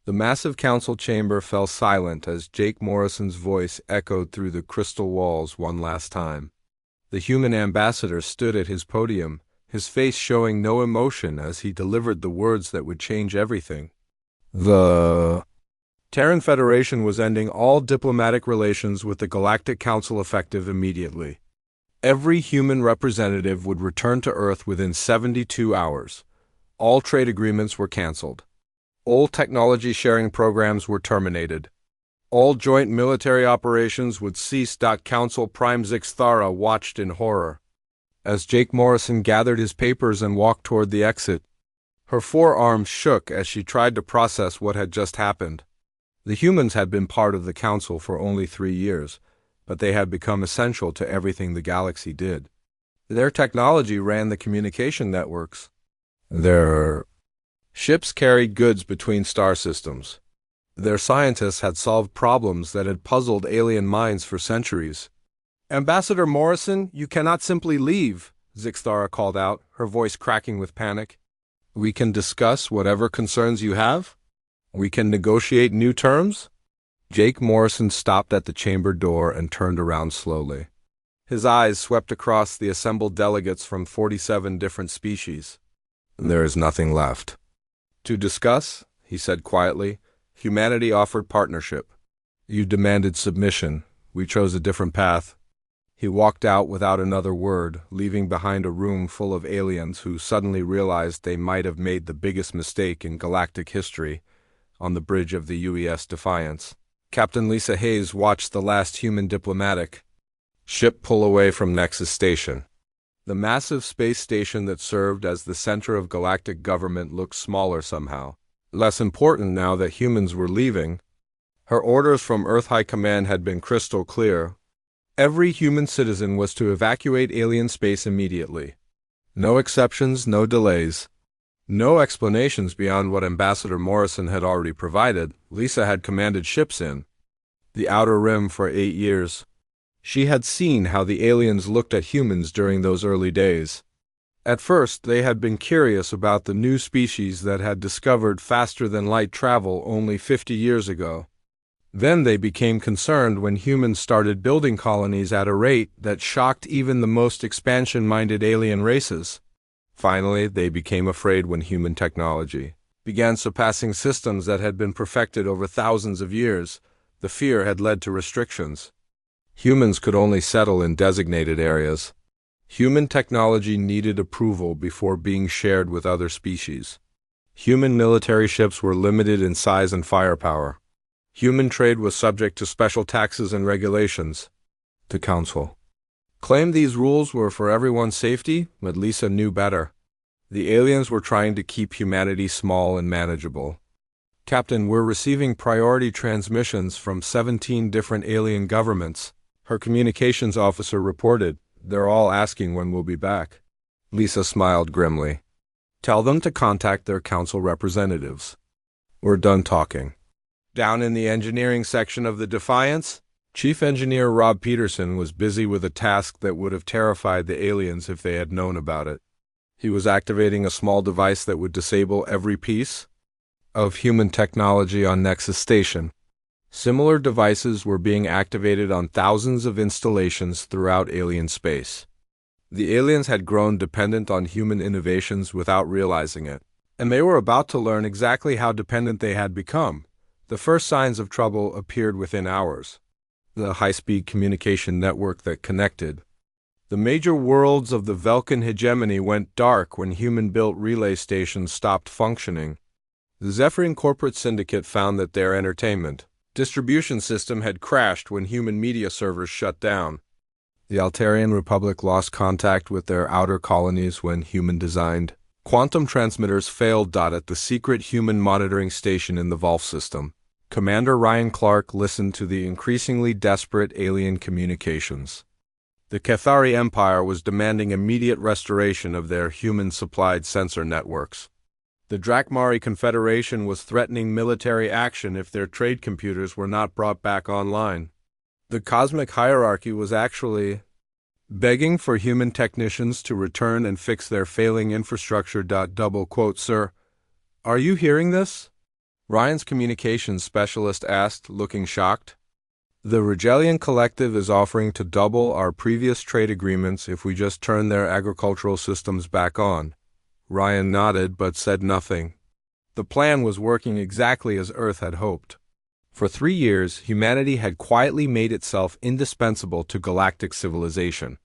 The massive council chamber fell silent as Jake Morrison's voice echoed through the crystal walls one last time. The human ambassador stood at his podium, his face showing no emotion as he delivered the words that would change everything. The Terran Federation was ending all diplomatic relations with the Galactic Council effective immediately. Every human representative would return to Earth within 72 hours. All trade agreements were canceled. All technology sharing programs were terminated. All joint military operations would cease. Council Prime Zixthara watched in horror as Jake Morrison gathered his papers and walked toward the exit. Her forearms shook as she tried to process what had just happened. The humans had been part of the council for only 3 years, but they had become essential to everything the galaxy did. Their technology ran the communication networks. Their ships carried goods between star systems. Their scientists had solved problems that had puzzled alien minds for centuries. "Ambassador Morrison, you cannot simply leave," Zixthara called out, her voice cracking with panic. "We can discuss whatever concerns you have. We can negotiate new terms." Jake Morrison stopped at the chamber door and turned around slowly. His eyes swept across the assembled delegates from 47 different species. "There is nothing left to discuss," he said quietly. "Humanity offered partnership. You demanded submission. We chose a different path." He walked out without another word, leaving behind a room full of aliens who suddenly realized they might have made the biggest mistake in galactic history on the bridge of the UES Defiance. Captain Lisa Hayes watched the last human diplomatic ship pull away from Nexus Station. The massive space station that served as the center of galactic government looked smaller somehow, less important now that humans were leaving. Her orders from Earth High Command had been crystal clear. Every human citizen was to evacuate alien space immediately. No exceptions, no delays. No explanations beyond what Ambassador Morrison had already provided. Lisa had commanded ships in the Outer Rim for 8 years. She had seen how the aliens looked at humans during those early days. At first, they had been curious about the new species that had discovered faster-than-light travel only 50 years ago. Then they became concerned when humans started building colonies at a rate that shocked even the most expansion-minded alien races. Finally, they became afraid when human technology began surpassing systems that had been perfected over thousands of years. The fear had led to restrictions. Humans could only settle in designated areas. Human technology needed approval before being shared with other species. Human military ships were limited in size and firepower. Human trade was subject to special taxes and regulations. The Council claimed these rules were for everyone's safety, but Lisa knew better. The aliens were trying to keep humanity small and manageable. "Captain, we're receiving priority transmissions from 17 different alien governments," her communications officer reported. "They're all asking when we'll be back." Lisa smiled grimly. "Tell them to contact their council representatives. We're done talking." Down in the engineering section of the Defiance, Chief Engineer Rob Peterson was busy with a task that would have terrified the aliens if they had known about it. He was activating a small device that would disable every piece of human technology on Nexus Station. Similar devices were being activated on thousands of installations throughout alien space. The aliens had grown dependent on human innovations without realizing it, and they were about to learn exactly how dependent they had become. The first signs of trouble appeared within hours. The high-speed communication network that connected the major worlds of the Velkan hegemony went dark when human-built relay stations stopped functioning. The Zephyrian corporate syndicate found that their entertainment distribution system had crashed when human media servers shut down. The Altarian Republic lost contact with their outer colonies when human-designed quantum transmitters failed. At the secret human monitoring station in the Volf system, Commander Ryan Clark listened to the increasingly desperate alien communications. The Cathari Empire was demanding immediate restoration of their human-supplied sensor networks. The Drakmari Confederation was threatening military action if their trade computers were not brought back online. The cosmic hierarchy was actually begging for human technicians to return and fix their failing infrastructure. Double quote, "Sir, are you hearing this?" Ryan's communications specialist asked, looking shocked. The Regellian Collective is offering to double our previous trade agreements if we just turn their agricultural systems back on. Ryan nodded but said nothing. The plan was working exactly as Earth had hoped. For 3 years, humanity had quietly made itself indispensable to galactic civilization.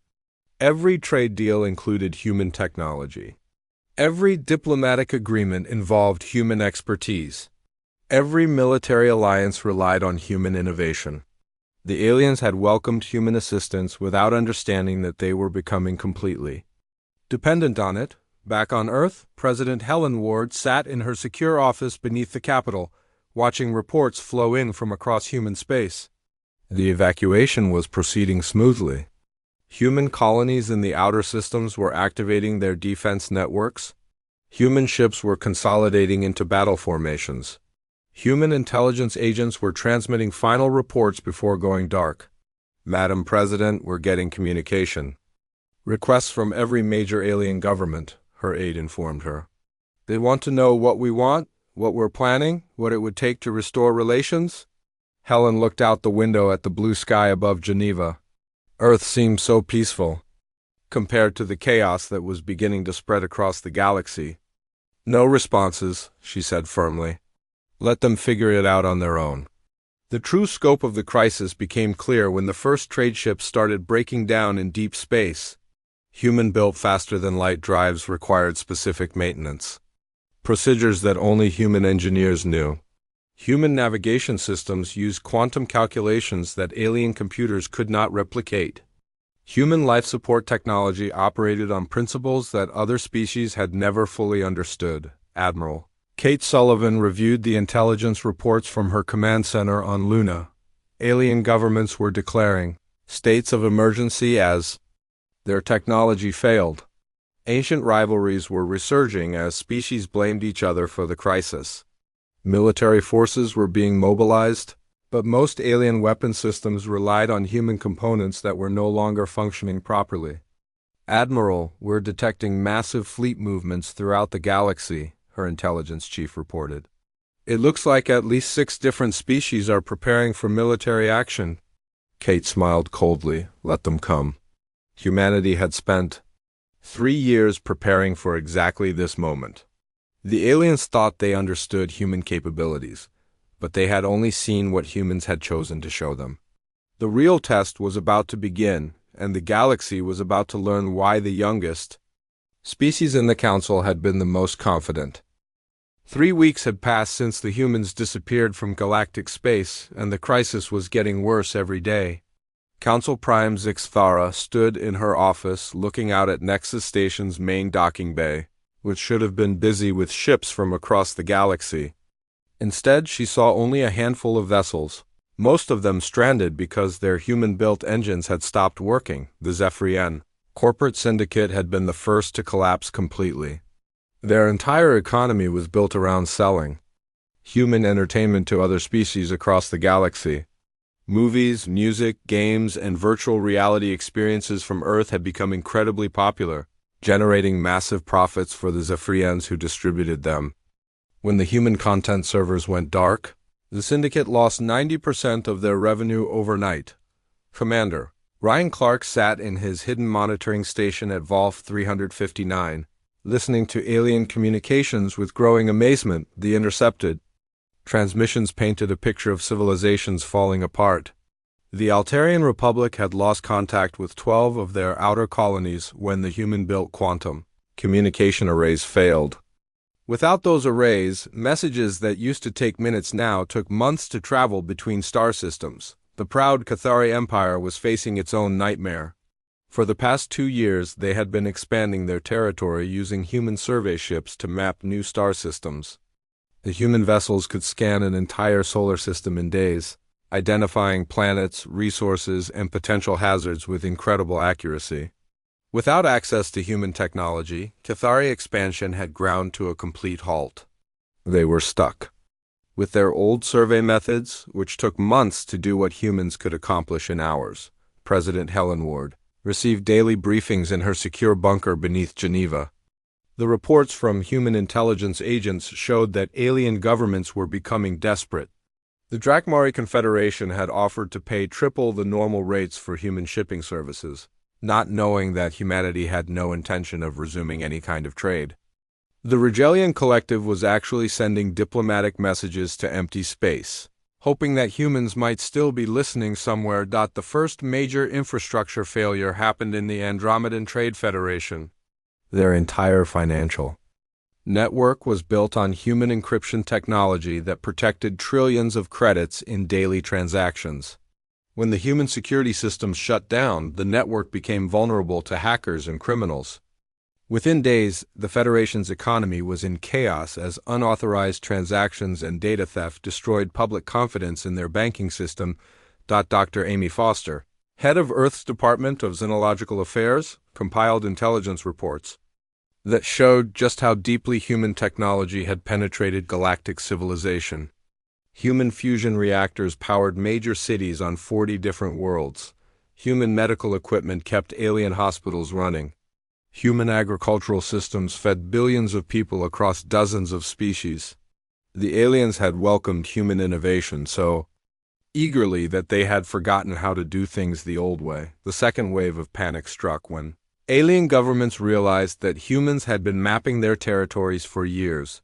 Every trade deal included human technology. Every diplomatic agreement involved human expertise. Every military alliance relied on human innovation. The aliens had welcomed human assistance without understanding that they were becoming completely dependent on it. Back on Earth, President Helen Ward sat in her secure office beneath the Capitol, watching reports flow in from across human space. The evacuation was proceeding smoothly. Human colonies in the outer systems were activating their defense networks. Human ships were consolidating into battle formations. Human intelligence agents were transmitting final reports before going dark. Madam President, we're getting communication. Requests from every major alien government, her aide informed her. They want to know what we want, what we're planning, what it would take to restore relations. Helen looked out the window at the blue sky above Geneva. Earth seemed so peaceful, compared to the chaos that was beginning to spread across the galaxy. No responses, she said firmly. Let them figure it out on their own. The true scope of the crisis became clear when the first trade ships started breaking down in deep space. Human-built faster-than-light drives required specific maintenance. Procedures that only human engineers knew. Human navigation systems used quantum calculations that alien computers could not replicate. Human life support technology operated on principles that other species had never fully understood. Admiral Kate Sullivan reviewed the intelligence reports from her command center on Luna. Alien governments were declaring states of emergency as their technology failed. Ancient rivalries were resurging as species blamed each other for the crisis. Military forces were being mobilized, but most alien weapon systems relied on human components that were no longer functioning properly. Admiral, we're detecting massive fleet movements throughout the galaxy, her intelligence chief reported. It looks like at least 6 different species are preparing for military action. Kate smiled coldly. Let them come. Humanity had spent 3 years preparing for exactly this moment. The aliens thought they understood human capabilities, but they had only seen what humans had chosen to show them. The real test was about to begin, and the galaxy was about to learn why the youngest species in the Council had been the most confident. 3 weeks had passed since the humans disappeared from galactic space, and the crisis was getting worse every day. Council Prime Zixthara stood in her office looking out at Nexus Station's main docking bay, which should have been busy with ships from across the galaxy. Instead, she saw only a handful of vessels, most of them stranded because their human-built engines had stopped working. The Zephyrian corporate syndicate had been the first to collapse completely. Their entire economy was built around selling human entertainment to other species across the galaxy. Movies, music, games, and virtual reality experiences from Earth had become incredibly popular, generating massive profits for the Zephyrians who distributed them. When the human content servers went dark, the syndicate lost 90% of their revenue overnight. Commander Ryan Clark sat in his hidden monitoring station at Volf 359, listening to alien communications with growing amazement. The intercepted transmissions painted a picture of civilizations falling apart. The Altarian Republic had lost contact with 12 of their outer colonies when the human-built quantum communication arrays failed. Without those arrays, messages that used to take minutes now took months to travel between star systems. The proud Cathari Empire was facing its own nightmare. For the past 2 years, they had been expanding their territory using human survey ships to map new star systems. The human vessels could scan an entire solar system in days, identifying planets, resources, and potential hazards with incredible accuracy. Without access to human technology, Cathari expansion had ground to a complete halt. They were stuck. With their old survey methods, which took months to do what humans could accomplish in hours, President Helen Ward received daily briefings in her secure bunker beneath Geneva. The reports from human intelligence agents showed that alien governments were becoming desperate. The Drakmari Confederation had offered to pay triple the normal rates for human shipping services, not knowing that humanity had no intention of resuming any kind of trade. The Rigelian Collective was actually sending diplomatic messages to empty space, hoping that humans might still be listening somewhere. The first major infrastructure failure happened in the Andromedan Trade Federation. Their entire financial network was built on human encryption technology that protected trillions of credits in daily transactions. When the human security systems shut down, the network became vulnerable to hackers and criminals. Within days, the Federation's economy was in chaos as unauthorized transactions and data theft destroyed public confidence in their banking system. Dr. Amy Foster, head of Earth's Department of Xenological Affairs, compiled intelligence reports that showed just how deeply human technology had penetrated galactic civilization. Human fusion reactors powered major cities on 40 different worlds. Human medical equipment kept alien hospitals running. Human agricultural systems fed billions of people across dozens of species. The aliens had welcomed human innovation so eagerly that they had forgotten how to do things the old way. The second wave of panic struck when alien governments realized that humans had been mapping their territories for years.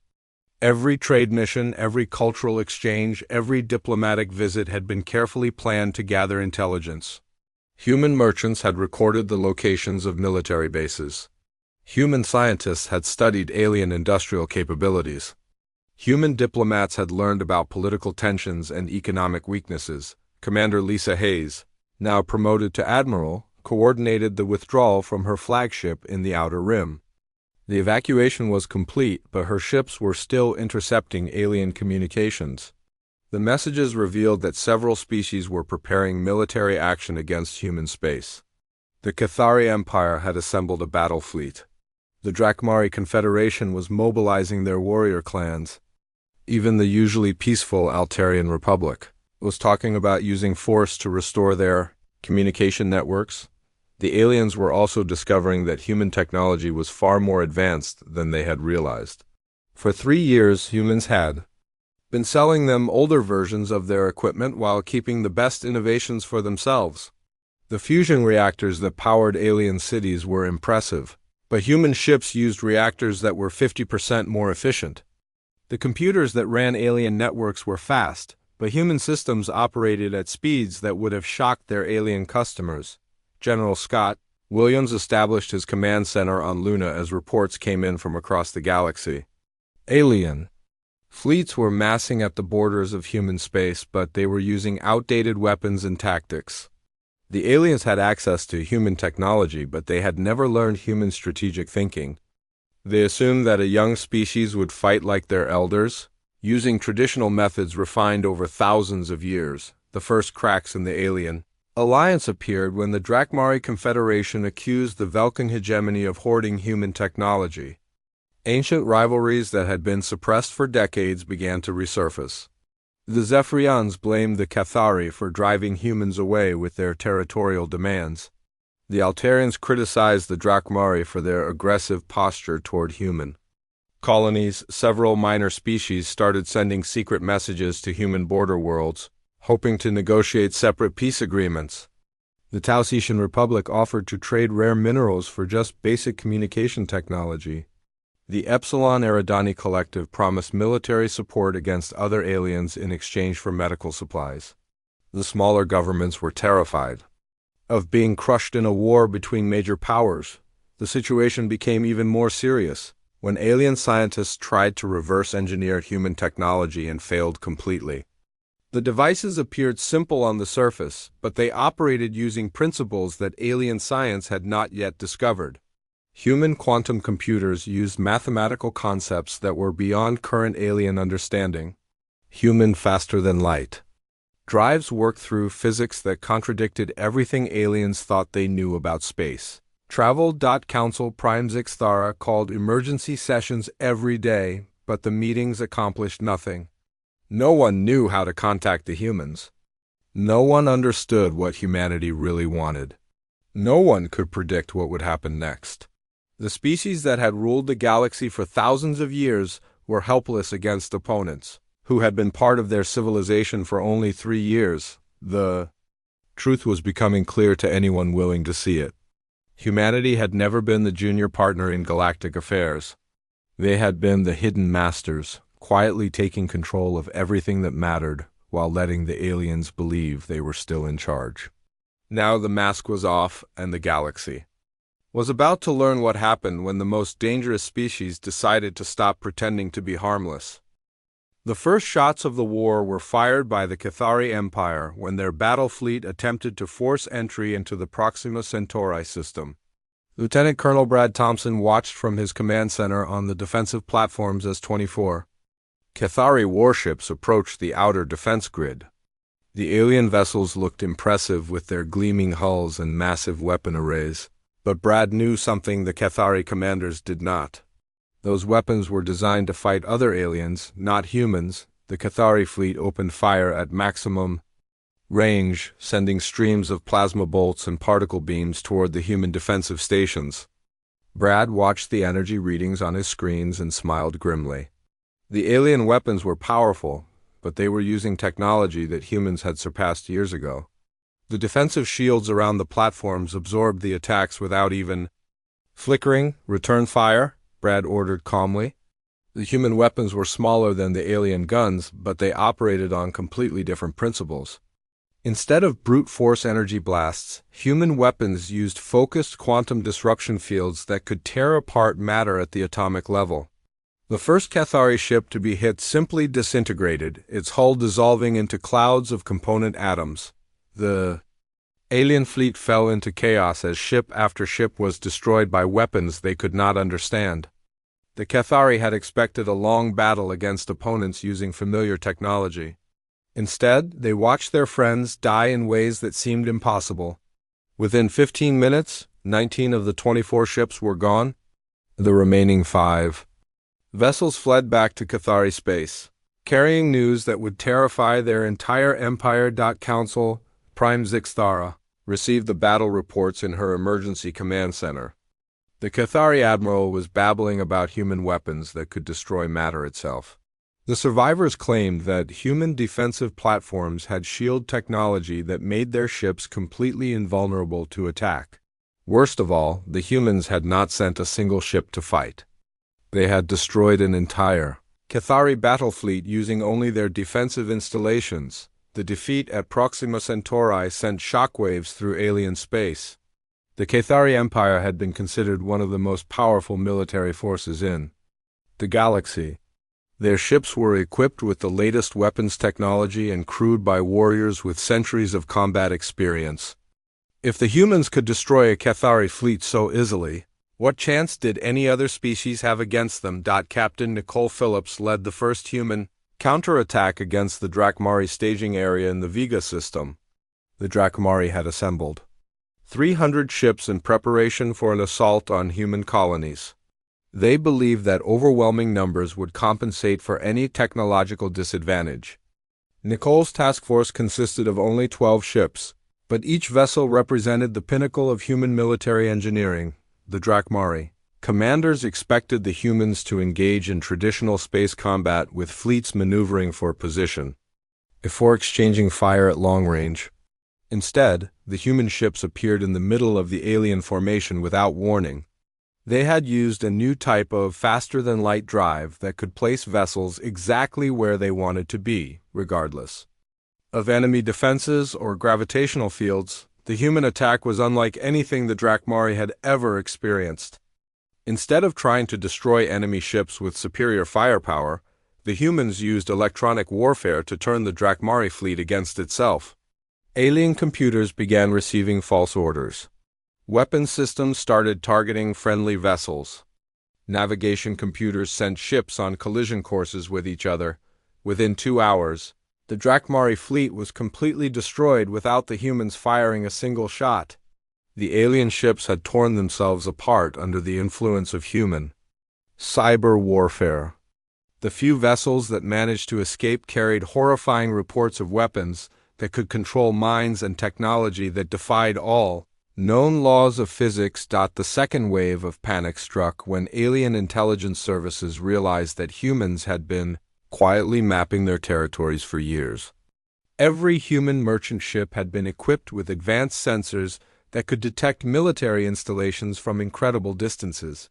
Every trade mission, every cultural exchange, every diplomatic visit had been carefully planned to gather intelligence. Human merchants had recorded the locations of military bases. Human scientists had studied alien industrial capabilities. Human diplomats had learned about political tensions and economic weaknesses. Commander Lisa Hayes, now promoted to admiral, coordinated the withdrawal from her flagship in the Outer Rim. The evacuation was complete, but her ships were still intercepting alien communications. The messages revealed that several species were preparing military action against human space. The Cathari Empire had assembled a battle fleet. The Drakmari Confederation was mobilizing their warrior clans. Even the usually peaceful Altarian Republic was talking about using force to restore their communication networks. The aliens were also discovering that human technology was far more advanced than they had realized. For 3 years, humans had been selling them older versions of their equipment while keeping the best innovations for themselves. The fusion reactors that powered alien cities were impressive, but human ships used reactors that were 50% more efficient. The computers that ran alien networks were fast, but human systems operated at speeds that would have shocked their alien customers. General Scott Williams established his command center on Luna as reports came in from across the galaxy. Alien fleets were massing at the borders of human space, but they were using outdated weapons and tactics. The aliens had access to human technology, but they had never learned human strategic thinking. They assumed that a young species would fight like their elders, using traditional methods refined over thousands of years. The first cracks in the alien alliance appeared when the Drakmari Confederation accused the Velkan hegemony of hoarding human technology. Ancient rivalries that had been suppressed for decades began to resurface. The Zephyrians blamed the Cathari for driving humans away with their territorial demands. The Altarians criticized the Drakmari for their aggressive posture toward human colonies. Several minor species started sending secret messages to human border worlds, hoping to negotiate separate peace agreements. The Tausetian Republic offered to trade rare minerals for just basic communication technology. The Epsilon Eridani Collective promised military support against other aliens in exchange for medical supplies. The smaller governments were terrified of being crushed in a war between major powers. The situation became even more serious when alien scientists tried to reverse engineer human technology and failed completely. The devices appeared simple on the surface, but they operated using principles that alien science had not yet discovered. Human quantum computers used mathematical concepts that were beyond current alien understanding. Human faster than light drives worked through physics that contradicted everything aliens thought they knew about space. Travel. Council Prime Zixthara called emergency sessions every day, but the meetings accomplished nothing. No one knew how to contact the humans. No one understood what humanity really wanted. No one could predict what would happen next. The species that had ruled the galaxy for thousands of years were helpless against opponents, who had been part of their civilization for only 3 years. The truth was becoming clear to anyone willing to see it. Humanity had never been the junior partner in galactic affairs. They had been the hidden masters, quietly taking control of everything that mattered while letting the aliens believe they were still in charge. Now the mask was off, and the galaxy was about to learn what happened when the most dangerous species decided to stop pretending to be harmless. The first shots of the war were fired by the Cathari Empire when their battle fleet attempted to force entry into the Proxima Centauri system. Lieutenant Colonel Brad Thompson watched from his command center on the defensive platforms as 24 Cathari warships approached the outer defense grid. The alien vessels looked impressive with their gleaming hulls and massive weapon arrays, but Brad knew something the Cathari commanders did not. Those weapons were designed to fight other aliens, not humans. The Cathari fleet opened fire at maximum range, sending streams of plasma bolts and particle beams toward the human defensive stations. Brad watched the energy readings on his screens and smiled grimly. The alien weapons were powerful, but they were using technology that humans had surpassed years ago. The defensive shields around the platforms absorbed the attacks without even flickering. "Return fire," Brad ordered calmly. The human weapons were smaller than the alien guns, but they operated on completely different principles. Instead of brute force energy blasts, human weapons used focused quantum disruption fields that could tear apart matter at the atomic level. The first Cathari ship to be hit simply disintegrated, its hull dissolving into clouds of component atoms. The alien fleet fell into chaos as ship after ship was destroyed by weapons they could not understand. The Cathari had expected a long battle against opponents using familiar technology. Instead, they watched their friends die in ways that seemed impossible. Within 15 minutes, 19 of the 24 ships were gone. The remaining 5 vessels fled back to Cathari space, carrying news that would terrify their entire empire. Council Prime Zixthara received the battle reports in her emergency command center. The Cathari admiral was babbling about human weapons that could destroy matter itself. The survivors claimed that human defensive platforms had shield technology that made their ships completely invulnerable to attack. Worst of all, the humans had not sent a single ship to fight. They had destroyed an entire Cathari battle fleet using only their defensive installations. The defeat at Proxima Centauri sent shockwaves through alien space. The Cathari Empire had been considered one of the most powerful military forces in the galaxy. Their ships were equipped with the latest weapons technology and crewed by warriors with centuries of combat experience. If the humans could destroy a Cathari fleet so easily, what chance did any other species have against them? Captain Nicole Phillips led the first human counterattack against the Drakmari staging area in the Vega system. The Drakmari had assembled 300 ships in preparation for an assault on human colonies. They believed that overwhelming numbers would compensate for any technological disadvantage. Nicole's task force consisted of only 12 ships, but each vessel represented the pinnacle of human military engineering, the Drakmari. Commanders expected the humans to engage in traditional space combat with fleets maneuvering for position, before exchanging fire at long range. Instead, the human ships appeared in the middle of the alien formation without warning. They had used a new type of faster-than-light drive that could place vessels exactly where they wanted to be, regardless of enemy defenses or gravitational fields. The human attack was unlike anything the Drakmari had ever experienced. Instead of trying to destroy enemy ships with superior firepower, the humans used electronic warfare to turn the Drakmari fleet against itself. Alien computers began receiving false orders. Weapon systems started targeting friendly vessels. Navigation computers sent ships on collision courses with each other. Within 2 hours, the Drakmari fleet was completely destroyed without the humans firing a single shot. The alien ships had torn themselves apart under the influence of human cyber warfare. The few vessels that managed to escape carried horrifying reports of weapons that could control minds and technology that defied all Known laws of physics. The second wave of panic struck when alien intelligence services realized that humans had been quietly mapping their territories for years. Every human merchant ship had been equipped with advanced sensors that could detect military installations from incredible distances.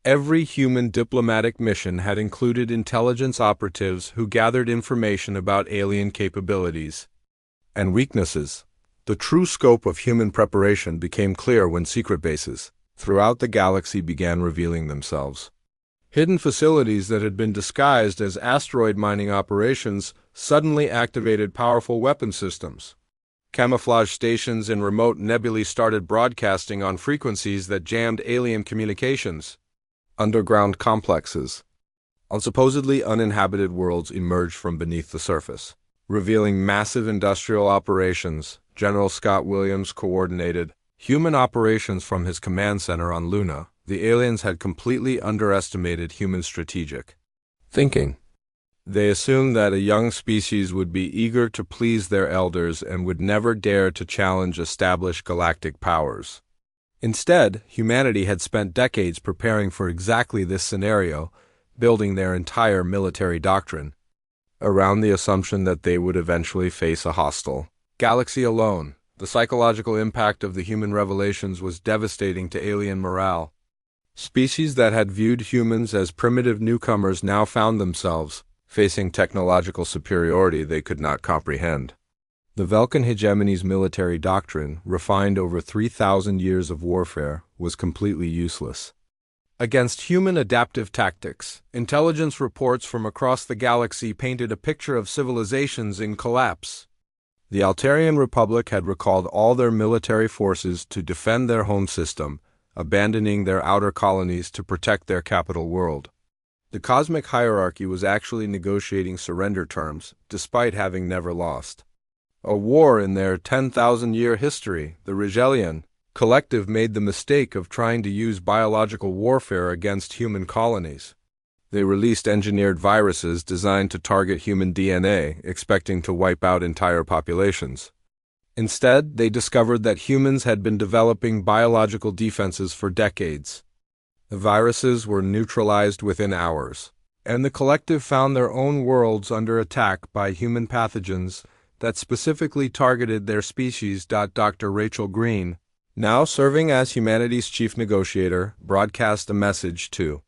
Every human diplomatic mission had included intelligence operatives who gathered information about alien capabilities and weaknesses. The true scope of human preparation became clear when secret bases throughout the galaxy began revealing themselves. Hidden facilities that had been disguised as asteroid mining operations suddenly activated powerful weapon systems. Camouflage stations in remote nebulae started broadcasting on frequencies that jammed alien communications. Underground complexes on supposedly uninhabited worlds emerged from beneath the surface, revealing massive industrial operations. General Scott Williams coordinated human operations from his command center on Luna. The aliens had completely underestimated human strategic thinking. They assumed that a young species would be eager to please their elders and would never dare to challenge established galactic powers. Instead, humanity had spent decades preparing for exactly this scenario, building their entire military doctrine around the assumption that they would eventually face a hostile galaxy alone. The psychological impact of the human revelations was devastating to alien morale. Species that had viewed humans as primitive newcomers now found themselves facing technological superiority they could not comprehend. The Vulcan hegemony's military doctrine, refined over 3,000 years of warfare, was completely useless against human adaptive tactics. Intelligence reports from across the galaxy painted a picture of civilizations in collapse. The Altarian Republic had recalled all their military forces to defend their home system, abandoning their outer colonies to protect their capital world. The cosmic hierarchy was actually negotiating surrender terms, despite having never lost a war in their 10,000-year history. The Rigelian collective made the mistake of trying to use biological warfare against human colonies. They released engineered viruses designed to target human DNA, expecting to wipe out entire populations. Instead, they discovered that humans had been developing biological defenses for decades. The viruses were neutralized within hours, and the collective found their own worlds under attack by human pathogens that specifically targeted their species. Dr. Rachel Green, now serving as humanity's chief negotiator, broadcast a message to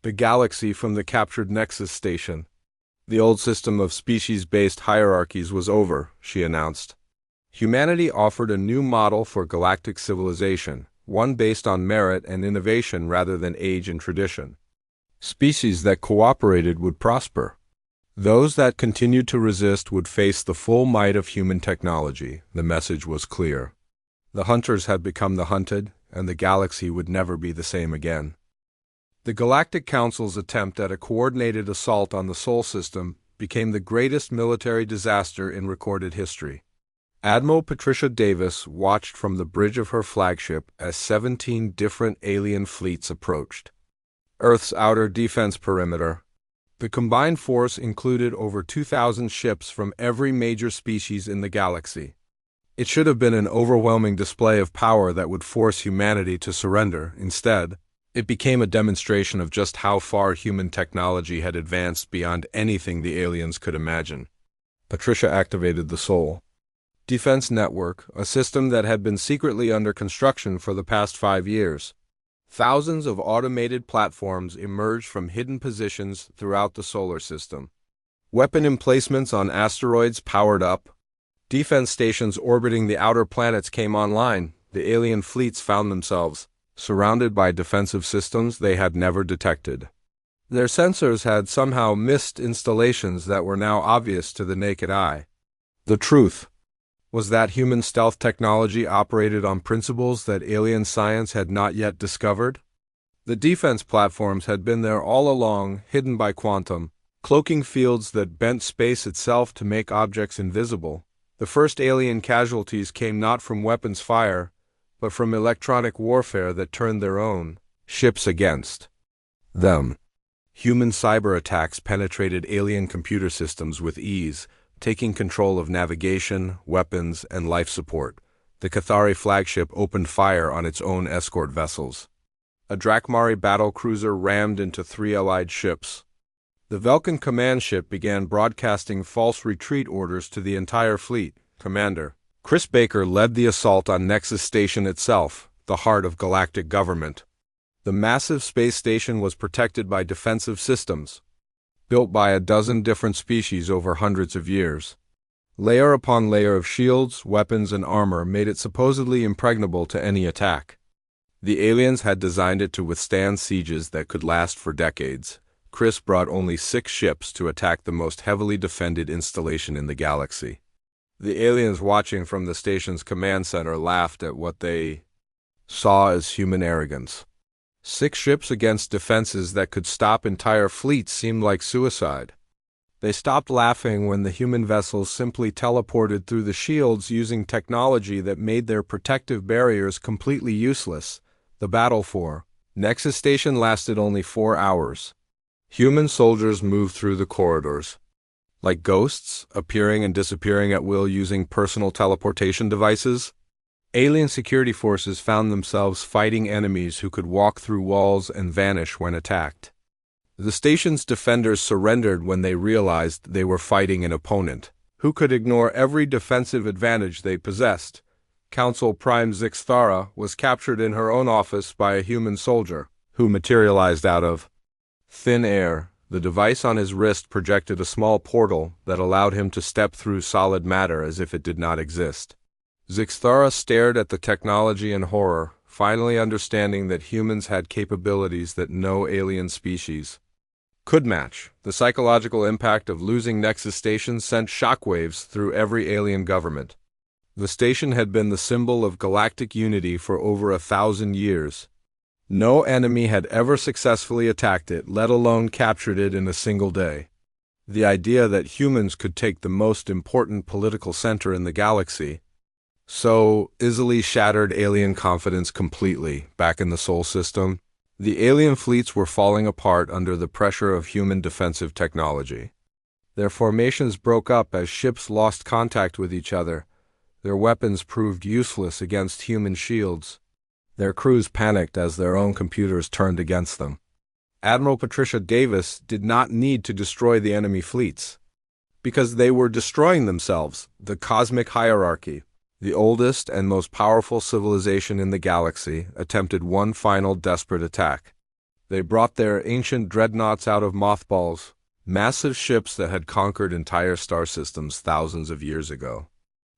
the galaxy from the captured Nexus station. The old system of species-based hierarchies was over, she announced. Humanity offered a new model for galactic civilization, one based on merit and innovation rather than age and tradition. Species that cooperated would prosper. Those that continued to resist would face the full might of human technology. The message was clear. The hunters had become the hunted, and the galaxy would never be the same again. The Galactic Council's attempt at a coordinated assault on the Sol system became the greatest military disaster in recorded history. Admiral Patricia Davis watched from the bridge of her flagship as 17 different alien fleets approached Earth's outer defense perimeter. The combined force included over 2,000 ships from every major species in the galaxy. It should have been an overwhelming display of power that would force humanity to surrender. Instead, it became a demonstration of just how far human technology had advanced beyond anything the aliens could imagine. Patricia activated the Sol Defense Network, a system that had been secretly under construction for the past 5 years. Thousands of automated platforms emerged from hidden positions throughout the solar system. Weapon emplacements on asteroids powered up. Defense stations orbiting the outer planets came online. The alien fleets found themselves surrounded by defensive systems they had never detected. Their sensors had somehow missed installations that were now obvious to the naked eye. The truth was that human stealth technology operated on principles that alien science had not yet discovered. The defense platforms had been there all along, hidden by quantum, cloaking fields that bent space itself to make objects invisible. The first alien casualties came not from weapons fire, but from electronic warfare that turned their own ships against them. Human cyber attacks penetrated alien computer systems with ease, taking control of navigation, weapons, and life support. The Cathari flagship opened fire on its own escort vessels. A Drakmari battle cruiser rammed into 3 Allied ships. The Velkin command ship began broadcasting false retreat orders to the entire fleet. Commander Chris Baker led the assault on Nexus Station itself, the heart of galactic government. The massive space station was protected by defensive systems, built by a dozen different species over hundreds of years. Layer upon layer of shields, weapons, and armor made it supposedly impregnable to any attack. The aliens had designed it to withstand sieges that could last for decades. Chris brought only 6 ships to attack the most heavily defended installation in the galaxy. The aliens watching from the station's command center laughed at what they saw as human arrogance. 6 ships against defenses that could stop entire fleets seemed like suicide. They stopped laughing when the human vessels simply teleported through the shields using technology that made their protective barriers completely useless. The battle for Nexus Station lasted only 4 hours. Human soldiers moved through the corridors, like ghosts, appearing and disappearing at will using personal teleportation devices. Alien security forces found themselves fighting enemies who could walk through walls and vanish when attacked. The station's defenders surrendered when they realized they were fighting an opponent who could ignore every defensive advantage they possessed. Council Prime Zixthara was captured in her own office by a human soldier who materialized out of thin air. The device on his wrist projected a small portal that allowed him to step through solid matter as if it did not exist. Zixthara stared at the technology in horror, finally understanding that humans had capabilities that no alien species could match. The psychological impact of losing Nexus Station sent shockwaves through every alien government. The station had been the symbol of galactic unity for over 1,000 years. No enemy had ever successfully attacked it, let alone captured it in a single day. The idea that humans could take the most important political center in the galaxy so easily shattered alien confidence completely. Back in the Sol system, the alien fleets were falling apart under the pressure of human defensive technology. Their formations broke up as ships lost contact with each other. Their weapons proved useless against human shields. Their crews panicked as their own computers turned against them. Admiral Patricia Davis did not need to destroy the enemy fleets, because they were destroying themselves. The cosmic hierarchy, the oldest and most powerful civilization in the galaxy, attempted one final desperate attack. They brought their ancient dreadnoughts out of mothballs, massive ships that had conquered entire star systems thousands of years ago.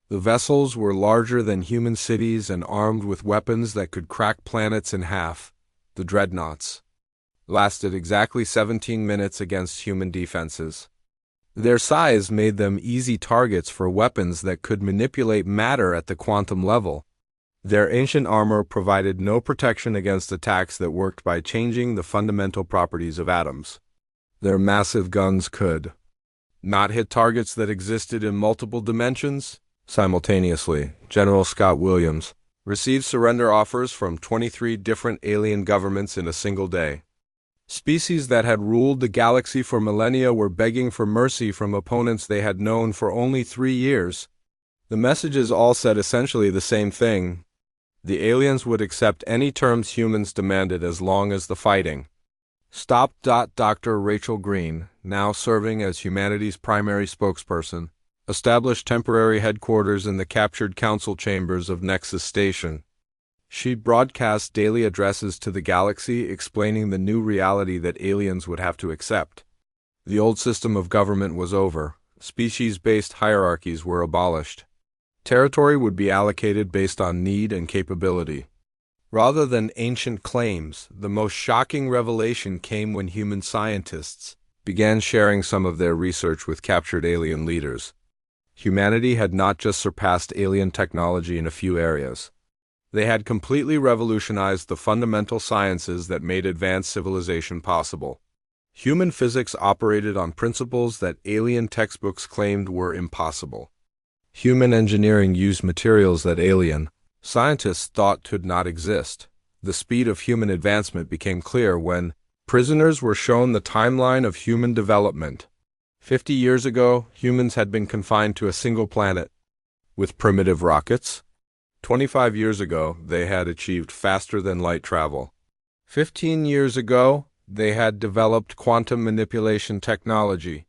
The vessels were larger than human cities and armed with weapons that could crack planets in half. The dreadnoughts lasted exactly 17 minutes against human defenses. Their size made them easy targets for weapons that could manipulate matter at the quantum level. Their ancient armor provided no protection against attacks that worked by changing the fundamental properties of atoms. Their massive guns could not hit targets that existed in multiple dimensions. Simultaneously, General Scott Williams received surrender offers from 23 different alien governments in a single day. Species that had ruled the galaxy for millennia were begging for mercy from opponents they had known for only 3 years. The messages all said essentially the same thing. The aliens would accept any terms humans demanded as long as the fighting stopped. Dr. Rachel Green, now serving as humanity's primary spokesperson, established temporary headquarters in the captured council chambers of Nexus Station. She broadcast daily addresses to the galaxy explaining the new reality that aliens would have to accept. The old system of government was over. Species-based hierarchies were abolished. Territory would be allocated based on need and capability, rather than ancient claims. The most shocking revelation came when human scientists began sharing some of their research with captured alien leaders. Humanity had not just surpassed alien technology in a few areas. They had completely revolutionized the fundamental sciences that made advanced civilization possible. Human physics operated on principles that alien textbooks claimed were impossible. Human engineering used materials that alien scientists thought could not exist. The speed of human advancement became clear when prisoners were shown the timeline of human development. 50 years ago, humans had been confined to a single planet with primitive rockets, 25 years ago, they had achieved faster-than-light travel. 15 years ago, they had developed quantum manipulation technology.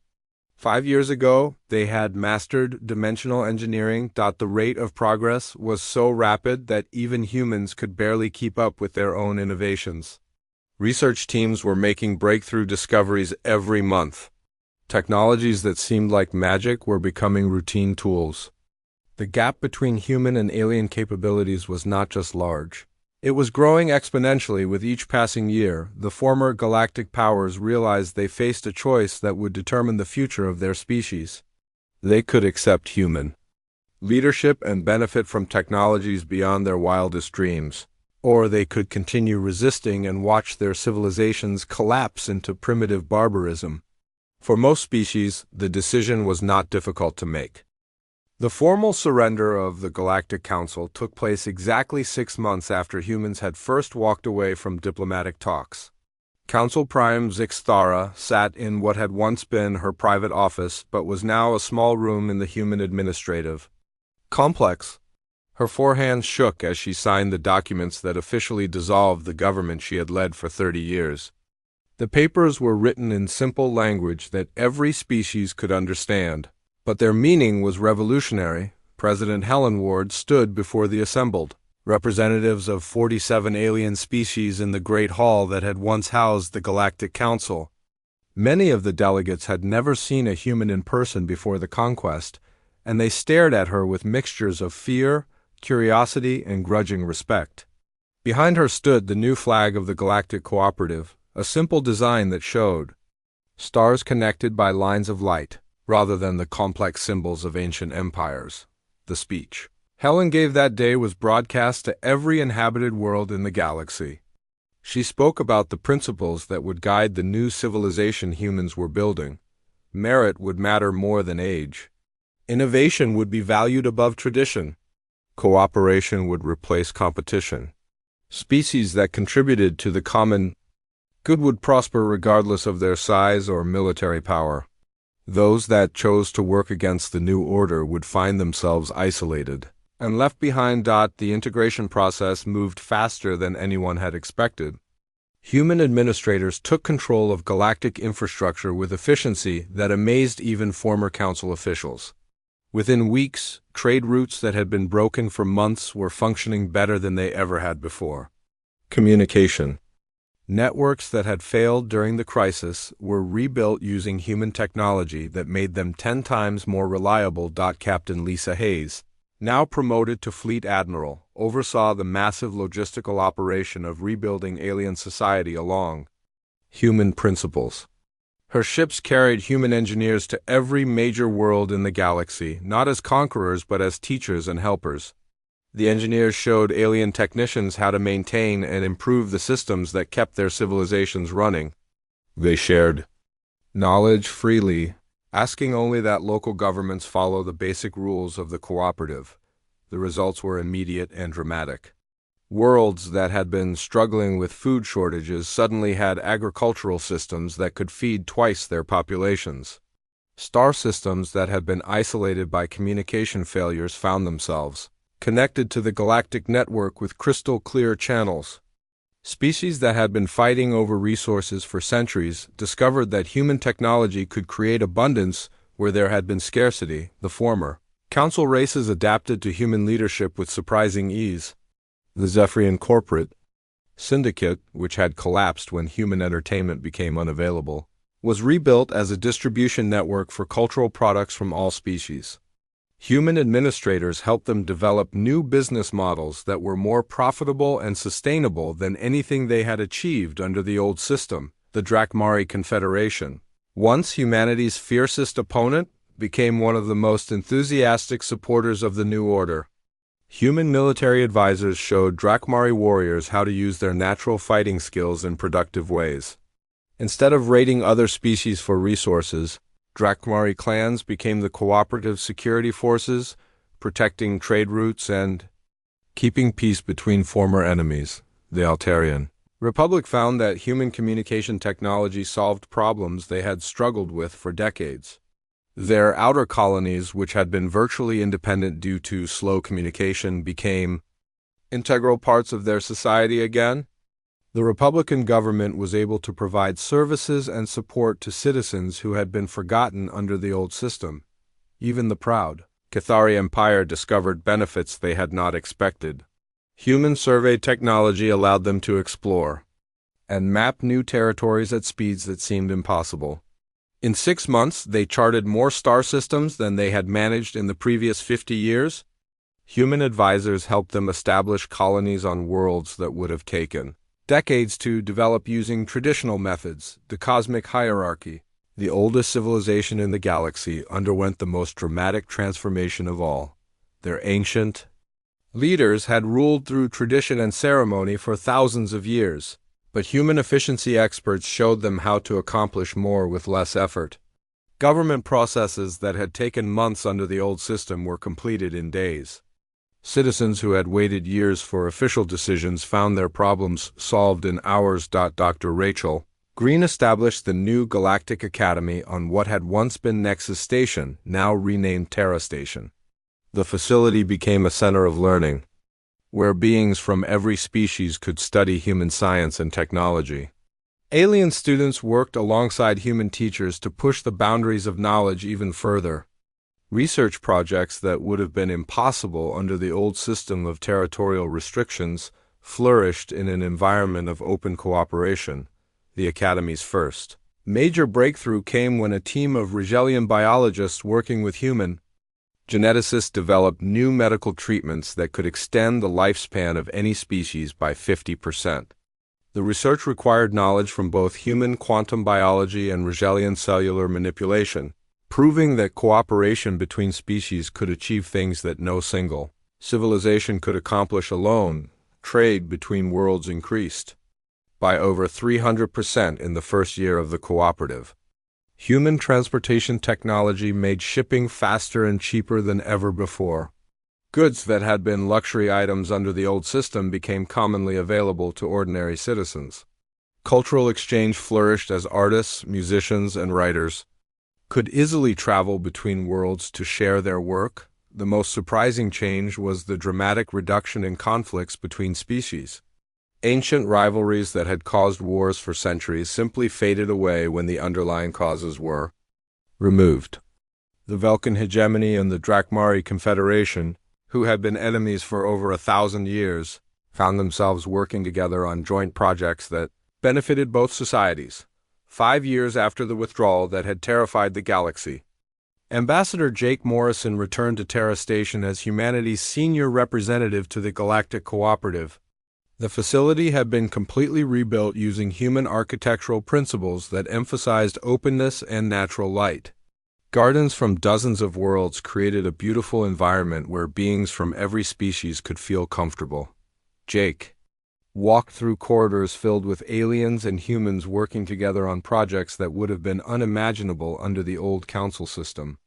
5 years ago, they had mastered dimensional engineering. The rate of progress was so rapid that even humans could barely keep up with their own innovations. Research teams were making breakthrough discoveries every month. Technologies that seemed like magic were becoming routine tools. The gap between human and alien capabilities was not just large. It was growing exponentially with each passing year. The former galactic powers realized they faced a choice that would determine the future of their species. They could accept human leadership and benefit from technologies beyond their wildest dreams, or they could continue resisting and watch their civilizations collapse into primitive barbarism. For most species, the decision was not difficult to make. The formal surrender of the Galactic Council took place exactly 6 months after humans had first walked away from diplomatic talks. Council Prime Zixthara sat in what had once been her private office but was now a small room in the human administrative complex. Her forehands shook as she signed the documents that officially dissolved the government she had led for 30 years. The papers were written in simple language that every species could understand, but their meaning was revolutionary. President Helen Ward stood before the assembled representatives of 47 alien species in the Great Hall that had once housed the Galactic Council. Many of the delegates had never seen a human in person before the conquest, and they stared at her with mixtures of fear, curiosity, and grudging respect. Behind her stood the new flag of the Galactic Cooperative, a simple design that showed stars connected by lines of light, rather than the complex symbols of ancient empires. The speech Helen gave that day was broadcast to every inhabited world in the galaxy. She spoke about the principles that would guide the new civilization humans were building. Merit would matter more than age. Innovation would be valued above tradition. Cooperation would replace competition. Species that contributed to the common good would prosper regardless of their size or military power. Those that chose to work against the new order would find themselves isolated and left behind. The integration process moved faster than anyone had expected. Human administrators took control of galactic infrastructure with efficiency that amazed even former council officials. Within weeks, trade routes that had been broken for months were functioning better than they ever had before. Communication networks that had failed during the crisis were rebuilt using human technology that made them 10 times more reliable. Captain Lisa Hayes, now promoted to Fleet Admiral, oversaw the massive logistical operation of rebuilding alien society along human principles. Her ships carried human engineers to every major world in the galaxy, not as conquerors but as teachers and helpers. The engineers showed alien technicians how to maintain and improve the systems that kept their civilizations running. They shared knowledge freely, asking only that local governments follow the basic rules of the cooperative. The results were immediate and dramatic. Worlds that had been struggling with food shortages suddenly had agricultural systems that could feed twice their populations. Star systems that had been isolated by communication failures found themselves connected to the galactic network with crystal-clear channels. Species that had been fighting over resources for centuries discovered that human technology could create abundance where there had been scarcity. The former council races adapted to human leadership with surprising ease. The Zephyrian corporate syndicate, which had collapsed when human entertainment became unavailable, was rebuilt as a distribution network for cultural products from all species. Human administrators helped them develop new business models that were more profitable and sustainable than anything they had achieved under the old system. The Drakmari Confederation, once humanity's fiercest opponent, became one of the most enthusiastic supporters of the new order. Human military advisors showed Drakmari warriors how to use their natural fighting skills in productive ways. Instead of raiding other species for resources, Drakmari clans became the cooperative security forces, protecting trade routes and keeping peace between former enemies. The Altarian Republic found that human communication technology solved problems they had struggled with for decades. Their outer colonies, which had been virtually independent due to slow communication, became integral parts of their society again. The Republican government was able to provide services and support to citizens who had been forgotten under the old system. Even the proud Cathari Empire discovered benefits they had not expected. Human survey technology allowed them to explore and map new territories at speeds that seemed impossible. In 6 months, they charted more star systems than they had managed in the previous 50 years. Human advisors helped them establish colonies on worlds that would have taken decades to develop using traditional methods. The cosmic hierarchy, the oldest civilization in the galaxy, underwent the most dramatic transformation of all. Their ancient leaders had ruled through tradition and ceremony for thousands of years, but human efficiency experts showed them how to accomplish more with less effort. Government processes that had taken months under the old system were completed in days. Citizens who had waited years for official decisions found their problems solved in hours. Dr. Rachel Green established the new Galactic Academy on what had once been Nexus Station, now renamed Terra Station. The facility became a center of learning, where beings from every species could study human science and technology. Alien students worked alongside human teachers to push the boundaries of knowledge even further. Research projects that would have been impossible under the old system of territorial restrictions flourished in an environment of open cooperation. The Academy's first major breakthrough came when a team of Rigelian biologists working with human geneticists developed new medical treatments that could extend the lifespan of any species by 50%. The research required knowledge from both human quantum biology and Rigelian cellular manipulation, proving that cooperation between species could achieve things that no single civilization could accomplish alone. Trade between worlds increased by over 300% in the first year of the cooperative. Human transportation technology made shipping faster and cheaper than ever before. Goods that had been luxury items under the old system became commonly available to ordinary citizens. Cultural exchange flourished as artists, musicians, and writers could easily travel between worlds to share their work. The most surprising change was the dramatic reduction in conflicts between species. Ancient rivalries that had caused wars for centuries simply faded away when the underlying causes were removed. The Vulcan hegemony and the Drakmari Confederation, who had been enemies for over 1,000 years, found themselves working together on joint projects that benefited both societies. 5 years after the withdrawal that had terrified the galaxy, Ambassador Jake Morrison returned to Terra Station as humanity's senior representative to the Galactic Cooperative. The facility had been completely rebuilt using human architectural principles that emphasized openness and natural light. Gardens from dozens of worlds created a beautiful environment where beings from every species could feel comfortable. Jake walked through corridors filled with aliens and humans working together on projects that would have been unimaginable under the old council system.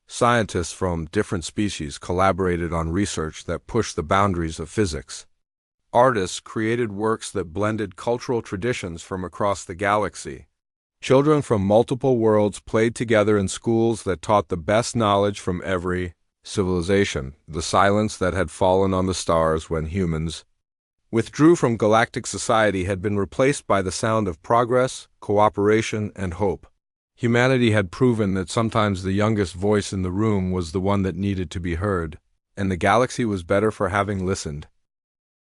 Scientists from different species collaborated on research that pushed the boundaries of physics. Artists created works that blended cultural traditions from across the galaxy. Children from multiple worlds played together in schools that taught the best knowledge from every civilization. The silence that had fallen on the stars when humans withdrew from galactic society had been replaced by the sound of progress, cooperation, and hope. Humanity had proven that sometimes the youngest voice in the room was the one that needed to be heard, and the galaxy was better for having listened.